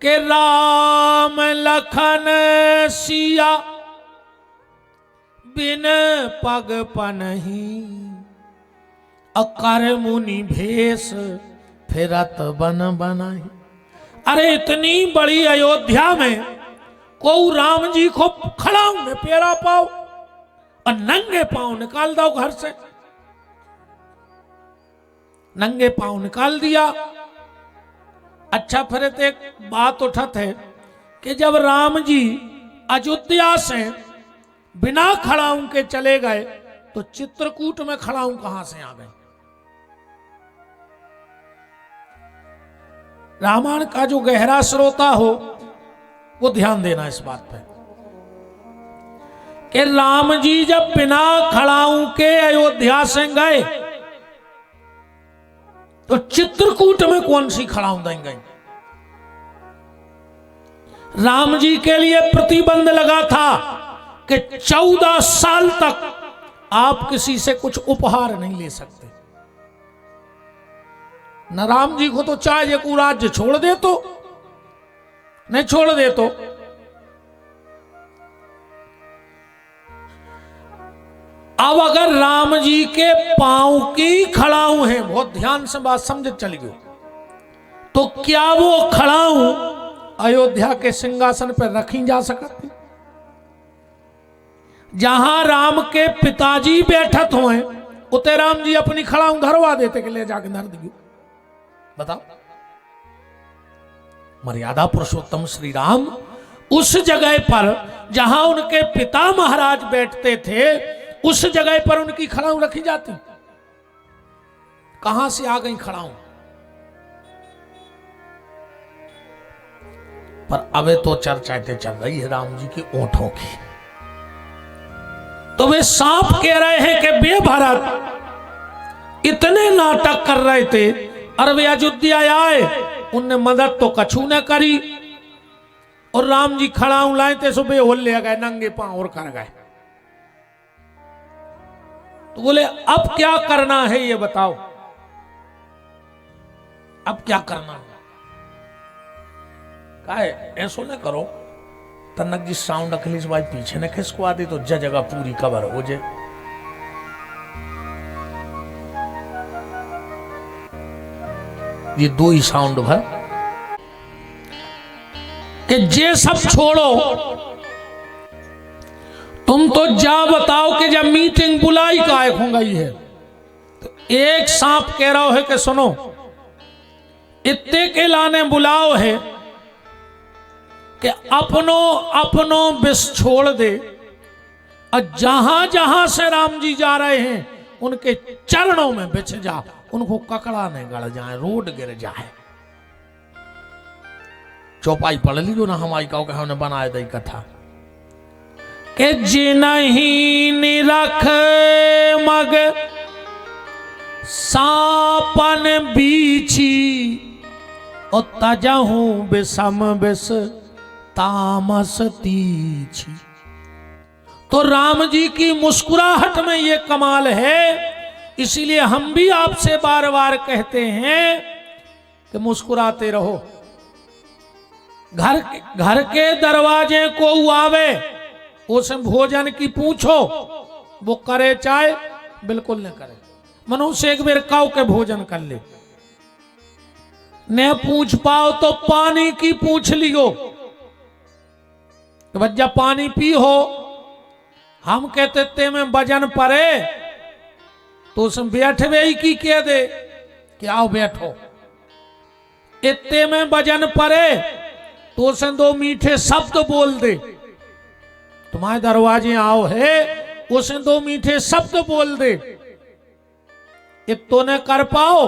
के राम लखन सिया बिन पग पनहि, अकर मुनि भेष फिरत बन बनाई। अरे इतनी बड़ी अयोध्या में को राम जी को खड़ा में पेरा पाओ और नंगे पांव निकाल दो घर से। नंगे पांव निकाल दिया। अच्छा फिर एक बात उठत है कि जब राम जी अयोध्या से बिना खड़ाऊ के चले गए तो चित्रकूट में खड़ाऊ कहां से आ गए। रामायण का जो गहरा श्रोता हो वो ध्यान देना इस बात पे कि राम जी जब बिना खड़ाऊ के अयोध्या से गए तो चित्रकूट में कौन सी खड़ाऊ देंगे। राम जी के लिए प्रतिबंध लगा था कि 14 साल तक आप किसी से कुछ उपहार नहीं ले सकते। न राम जी को तो चाहे को राज्य छोड़ दे तो नहीं छोड़ दे तो अब अगर राम जी के पांव की खड़ाऊ है, बहुत ध्यान से बात समझ चल गई, तो क्या वो खड़ाऊ अयोध्या के सिंहासन पर रखी जा सकती। जहां राम के पिताजी बैठत हुए उते राम जी अपनी खड़ाऊ धरवा देते कि ले जाके धर दियो। बताओ, मर्यादा पुरुषोत्तम श्री राम उस जगह पर जहां उनके पिता महाराज बैठते थे उस जगह पर उनकी खड़ाऊ रखी जाती। कहां से आ गई खड़ाऊ। पर अबे तो चर्चाएं चल रही है राम जी की ओंठों की। तो वे सांप कह रहे हैं कि बे भरत इतने नाटक कर रहे थे और वे अयोध्या आए, उनने मदद तो कछू न करी और राम जी खड़ाऊ लाए थे सुबह होल ले गए नंगे पांव और कर गए। तो बोले अब क्या करना है ये बताओ, अब क्या करना है। कहा ऐसो न करो तनक जी साउंड अखिलेश भाई पीछे न खिसकवा दे तो जगह पूरी कवर हो जाए। ये 2 ही साउंड भर कि जे सब छोड़ो, तुम तो जा बताओ कि जब मीटिंग बुलाई काहे हो गई है। तो एक सांप कह रहा है कि सुनो इत्ते के लाने बुलाओ है कि अपनो विष छोड़ दे और जहां जहां से राम जी जा रहे हैं उनके चरणों में बिछ जा, उनको ककड़ा नहीं गड़ जाए, रोड गिर जाए। चौपाई पढ़ लीजिए ना हमारी का हमने बनाए दी कथा के जिनहि निरख मग सापन बीछी और तजहू विषम विष तामस तीछी। तो राम जी की मुस्कुराहट में ये कमाल है, इसीलिए हम भी आपसे बार बार कहते हैं कि मुस्कुराते रहो। घर के दरवाजे को आवे उसे भोजन की पूछो, वो करे चाहे बिल्कुल न करे। मनुष्य एक बेर काव के भोजन कर ले, न पूछ पाओ तो पानी की पूछ लियो कि भज्जा पानी पी हो। हम कहते ते में वजन पड़े तो उसमें बैठवे ही की कह दे कि आओ बैठो। इतने में वजन पड़े तो उसे 2 मीठे शब्द बोल दे, तुम्हारे दरवाजे आओ है, उसे 2 मीठे शब्द बोल दे। इतो ने कर पाओ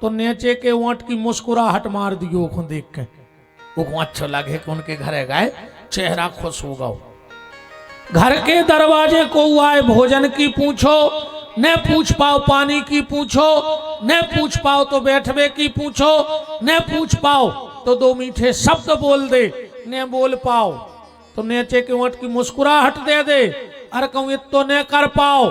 तो नीचे के ओंठ की मुस्कुराहट मार दियो को देख के, वो अच्छा लगे कि उनके घरे गए चेहरा खुश होगा। घर के दरवाजे को आए भोजन की पूछो, न पूछ पाओ पानी की पूछो, न पूछ पाओ तो बैठवे की पूछो, न पूछ पाओ तो 2 मीठे शब्द बोल दे, न बोल पाओ तो नीचे के ओंठ की मुस्कुराहट दे दे। अरे कहूं ये तो न कर पाओ,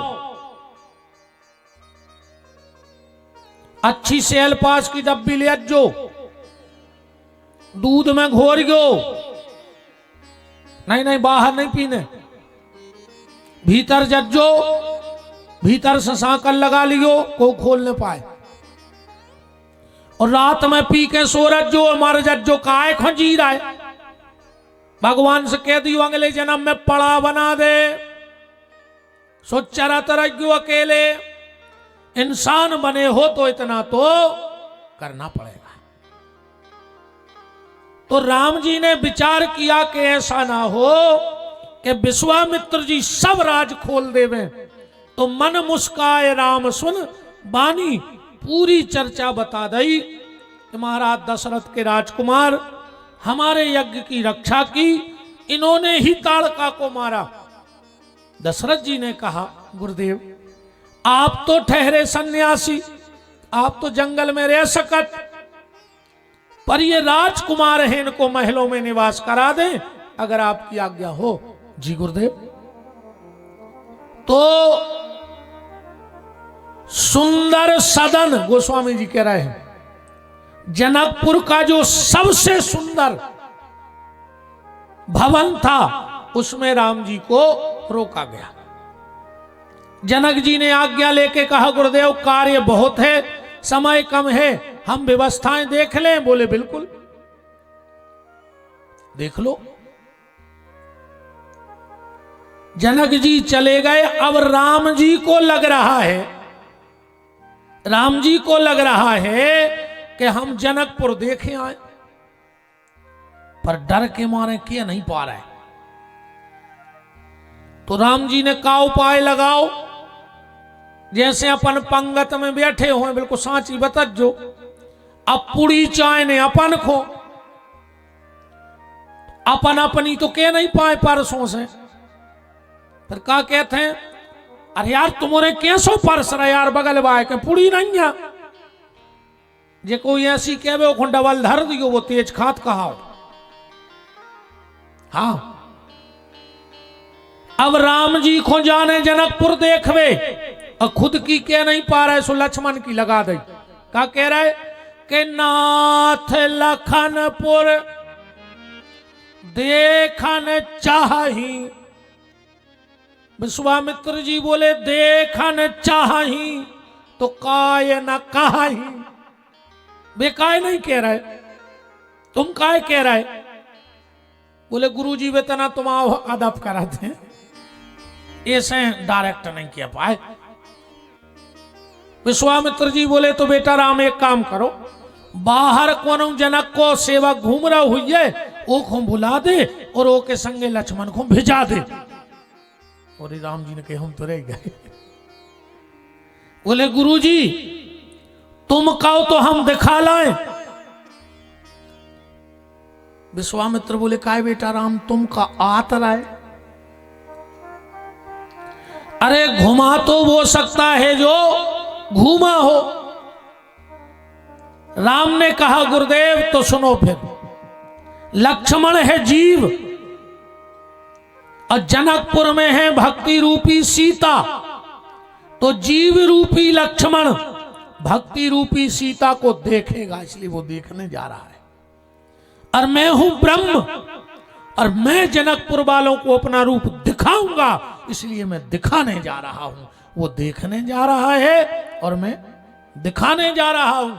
अच्छी सेल पास की डब्बी ले जो, दूध में घोर गयो, नहीं नहीं बाहर नहीं पीने, भीतर जज्जो, भीतर से सांकल लगा लियो, को खोल न पाए। और रात में पी के सोरज जो मर जज्जो काय खंजी रहा है, भगवान से कह दियो अगले जन्म में पड़ा बना दे, सोचा तरज्यो अकेले, इंसान बने हो तो इतना तो करना पड़ेगा। तो राम जी ने विचार किया कि ऐसा ना हो कि विश्वामित्र जी सब राज खोल देवे। तो मन मुस्काए राम सुन बानी, पूरी चर्चा बता दई कि महाराज दशरथ के राजकुमार हमारे यज्ञ की रक्षा की, इन्होंने ही ताड़का को मारा। दशरथ जी ने कहा गुरुदेव आप तो ठहरे सन्यासी, आप तो जंगल में रह सकत, पर ये राजकुमार हैं, इनको महलों में निवास करा दें अगर आपकी आज्ञा हो। जी गुरुदेव। तो सुंदर सदन, गोस्वामी जी कह रहे हैं, जनकपुर का जो सबसे सुंदर भवन था उसमें राम जी को रोका गया। जनक जी ने आज्ञा लेके कहा गुरुदेव कार्य बहुत है, समय कम है, हम व्यवस्थाएं देख लें। बोले बिल्कुल देख लो। जनक जी चले गए। अब राम जी को लग रहा है, राम जी को लग रहा है कि हम जनकपुर देखे आए, पर डर के मारे किए नहीं पा रहे। तो राम जी ने का उपाय लगाओ, जैसे अपन पंगत में बैठे हुए, बिल्कुल सांची बतत जो, अब पुड़ी चाय ने अपन खो, अपन अपनी तो कह नहीं पाए परसों से, फिर का कहते हैं अरे यार तुम्हारे कैसो परस रहे यार, बगल बाय के पुड़ी नहीं है, जे कोई ऐसी कहवे वो डबल धर दियो, वो तेज खात कहा। हाँ अब राम जी को जाने जनकपुर देखवे और खुद की कह नहीं पा रहे, सो लक्ष्मण की लगा दे। क्या कह रहा है कि नाथ लखनपुर देखन चाही। विश्वामित्र जी बोले देखन चाही तो काय न काही। बेकाय नहीं कह रहे, तुम काय कह रहे? बोले गुरुजी वेतना तुम आओ अदब कराते हैं, ऐसे डायरेक्ट नहीं किया पाए। विश्वामित्र जी बोले तो बेटा राम एक काम करो, बाहर कोनो जनक को सेवक घूम रहा हुई है, वो को बुला दे और वो के संगे लक्ष्मण को भेजा दे। और राम जी ने कहे हम तो रह गए। बोले गुरुजी तुम कहो तो हम दिखा लाए। विश्वामित्र बोले काय बेटा राम तुम का आत रहा है? अरे घुमा तो वो सकता है जो घूमा हो। राम ने कहा गुरुदेव तो सुनो फिर, लक्ष्मण है जीव और जनकपुर में है भक्ति रूपी सीता, तो जीव रूपी लक्ष्मण भक्ति रूपी सीता को देखेगा, इसलिए वो देखने जा रहा है। और मैं हूं ब्रह्म और मैं जनकपुर वालों को अपना रूप दिखाऊंगा, इसलिए मैं दिखाने जा रहा हूं। वो देखने जा रहा है और मैं दिखाने जा रहा हूं।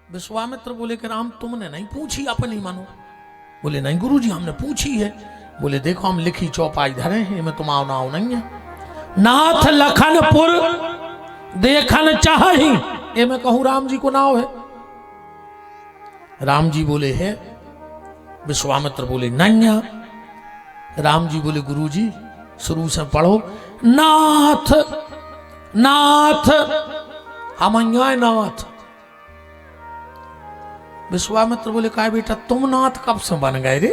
विश्वामित्र बोले कि राम तुमने नहीं पूछी अपनी मनो? बोले नहीं गुरुजी हमने पूछी है। बोले देखो हम लिखी चौपाई धरे हैं, मैं तुम आओ ना आओ नहीं है। नाथ लखनपुर देखन चाही, ये मैं कहूं राम जी को नाव है। राम जी बोले है, विश्वामित्र बोले नहीं है। राम जी बोले गुरुजी शुरू से पढ़ो, नाथ नाथ हम नाथ। विश्वामित्र बोले काय बेटा तुम नाथ कब से बन गए रे?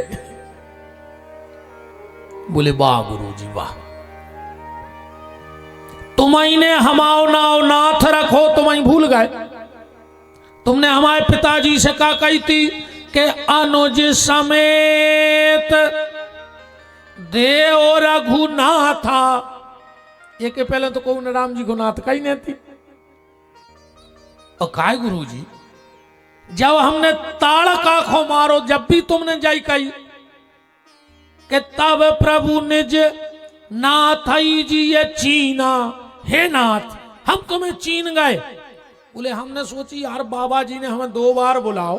बोले वाह गुरुजी वाह, तुम्हें हमाओ नाव नाथ रखो, तुम्हें भूल गए। तुमने हमारे पिताजी से कहा कही थी कि अनुज समेत देव रघुनाथा, ये के पहले तो कौन राम जी को नाथ कही नहीं थी। और काय गुरुजी जब हमने ताड़क आंखों मारो, जब भी तुमने जाई कही कि तब प्रभु निज नाथ जी ये चीना, हे नाथ हम तुम्हें चीन गए। बोले हमने सोची यार बाबा जी ने हमें 2 बार बुलाओ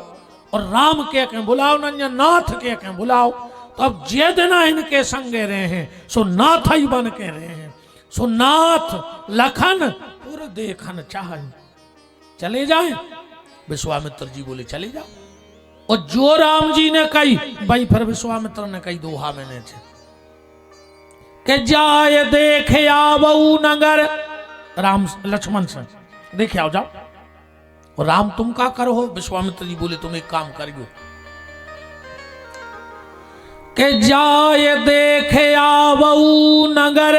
और राम के बुलाओ न नाथ के बुलाओ, तो अब जे दिन इनके संगे रहे हैं सो नाथ ही बन के रहे हैं। सो नाथ लखन पुर देखन चाह, चले जाएं। विश्वामित्र जी बोले चले जाओ। और जो राम जी ने कही भाई, फिर विश्वामित्र ने कही दोहा मैंने के जाए देखे आवऊ नगर, राम लक्ष्मण से देखे आओ जाओ। और राम तुम का करो हो? विश्वामित्र जी बोले तुम एक काम करियो के जाए देखे आवऊ नगर,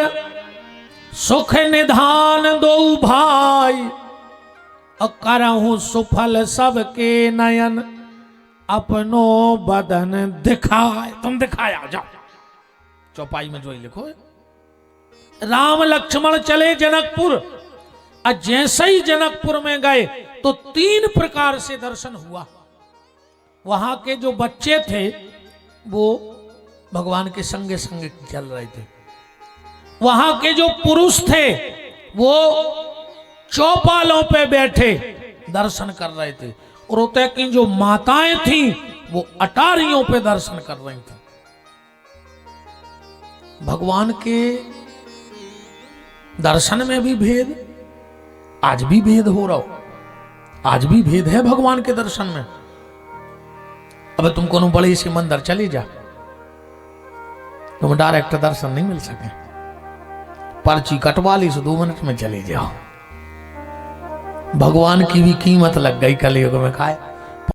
सुख निधान दो भाई, और करहूं सुफल सबके नयन, अपनो बदन दिखाए। तुम दिखाया जाओ, चौपाई में जो ही लिखो। राम लक्ष्मण चले जनकपुर, और जैसे ही जनकपुर में गए तो 3 प्रकार से दर्शन हुआ। वहां के जो बच्चे थे वो भगवान के संगे संगे चल रहे थे। वहां के जो पुरुष थे वो चौपालों पे बैठे दर्शन कर रहे थे, और उतने की जो माताएं थीं वो अटारियों पे दर्शन कर रही थी। भगवान के दर्शन में भी भेद, आज भी भेद हो रहा हो, आज भी भेद है भगवान के दर्शन में। अब तुम कोनो बड़े से मंदिर चले जा, तुम डायरेक्ट दर्शन नहीं मिल सके, पर्ची कटवा ली, 2 मिनट में चले जाओ। भगवान की भी कीमत लग गई कलयुग में। खाए